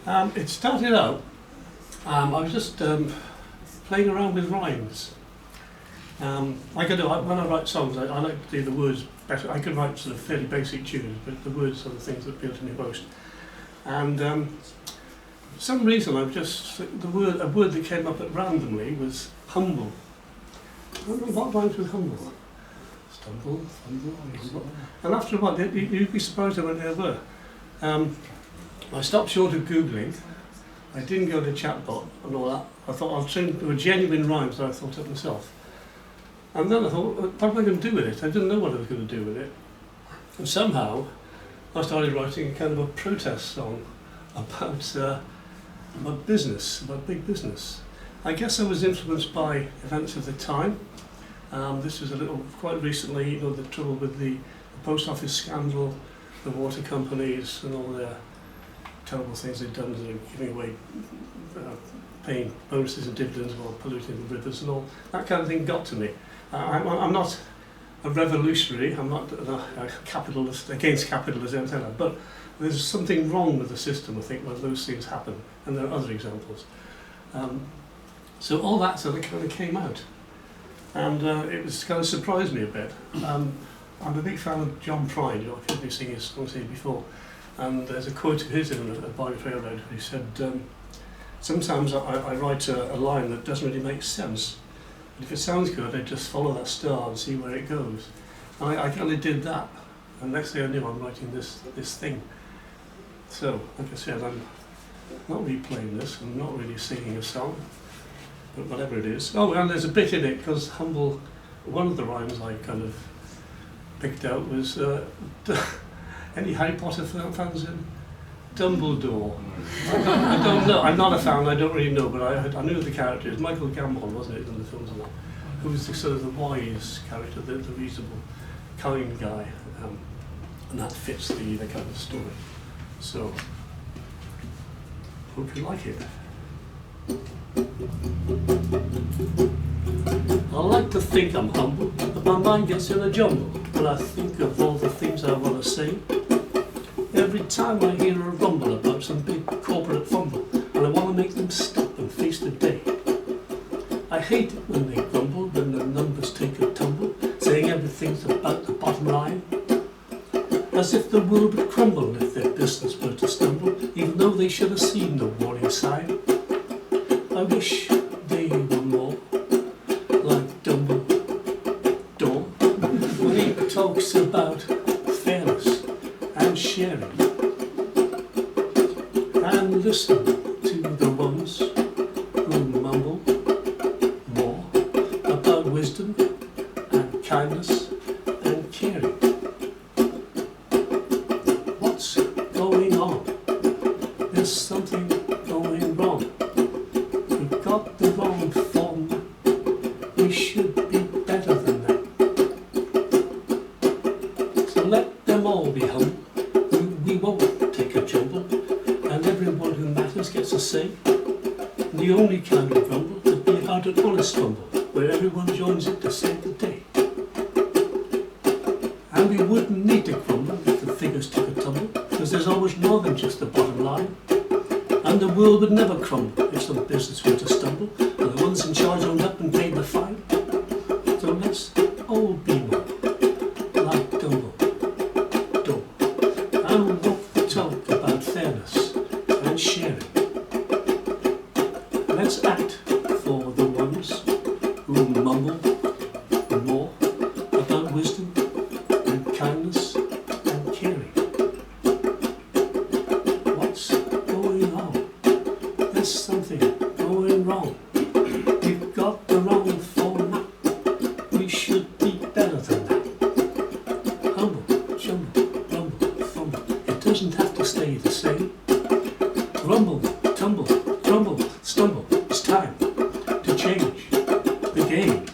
It started out, I was just playing around with rhymes. When I write songs, I like to do the words better. I can write sort of fairly basic tunes, but the words are the things that appeal to me most. And for some reason, a word that came up randomly was humble. I don't know what rhymes with humble. Stumble, fumble, humble. And after a while, you'd be surprised how many there were. I stopped short of Googling. I didn't go to chatbot and all that. I thought I'll try. There were genuine rhymes that I thought of myself. And then I thought, what am I going to do with it? I didn't know what I was going to do with it. And somehow, I started writing a kind of a protest song about business, about big business. I guess I was influenced by events of the time. This was quite recently, the trouble with the post office scandal, the water companies and all their terrible things they've done, giving away, paying bonuses and dividends while polluting the rivers and all. That kind of thing got to me. I'm not a revolutionary, I'm not a capitalist, against capitalism, etc. But there's something wrong with the system, I think, when those things happen, and there are other examples. So all that sort of kind of came out, and it was kind of surprised me a bit. I'm a big fan of John Prine. I've heard me sing his songs here before, and there's a quote of his in a biography I read where he said, sometimes I write a line that doesn't really make sense, but if it sounds good, I just follow that star and see where it goes. And I kind of did that, and next thing I knew, I'm writing this thing. So, like I said, I'm not replaying this, I'm not really singing a song, but whatever it is. Oh, and there's a bit in it, because humble, one of the rhymes I kind of picked out was, any Harry Potter fans in? Dumbledore. I don't know, I'm not a fan, I don't really know, but I knew the character. It's Michael Gambon, wasn't it, in the films and that? Who was the sort of the wise character, the reasonable, kind guy, and that fits the kind of story. So, hope you like it. I like to think I'm humble, but my mind gets in a jumble when I think of all the things I want to say. Every time I hear a rumble about some big corporate fumble, and I want to make them stop and face the day. I hate it when they grumble, when the numbers take a tumble, saying everything's about the bottom line. As if the world would crumble if their business were to stumble, even though they should have seen the warning sign. I wish they were more like Dumbledore when he talks about fairness and sharing, and listen to the ones who mumble more about wisdom and kindness and caring. What's going on? There's something going wrong. We've got the wrong form. We should be better than that. So let them all be humble. We won't take a jumble, and everyone who matters gets a say. And the only kind of grumble would be about an honest fumble, where everyone joins in to save the day. And we wouldn't need to crumble if the figures took a tumble, because there's always more than just the bottom line. And the world would never crumble if some business were to stumble, and the ones in charge owned up and paid the fine. So let's all be more like Dumbledore, and walk the talk about fairness and sharing. Let's act for the ones who mumble more about wisdom and kindness and caring. What's going on? There's something going wrong. We've got the wrong format. We should be better than that. Humble, jumble, rumble, fumble. It doesn't have to stay the same. Rumble, tumble, crumble, stumble. It's time to change the game.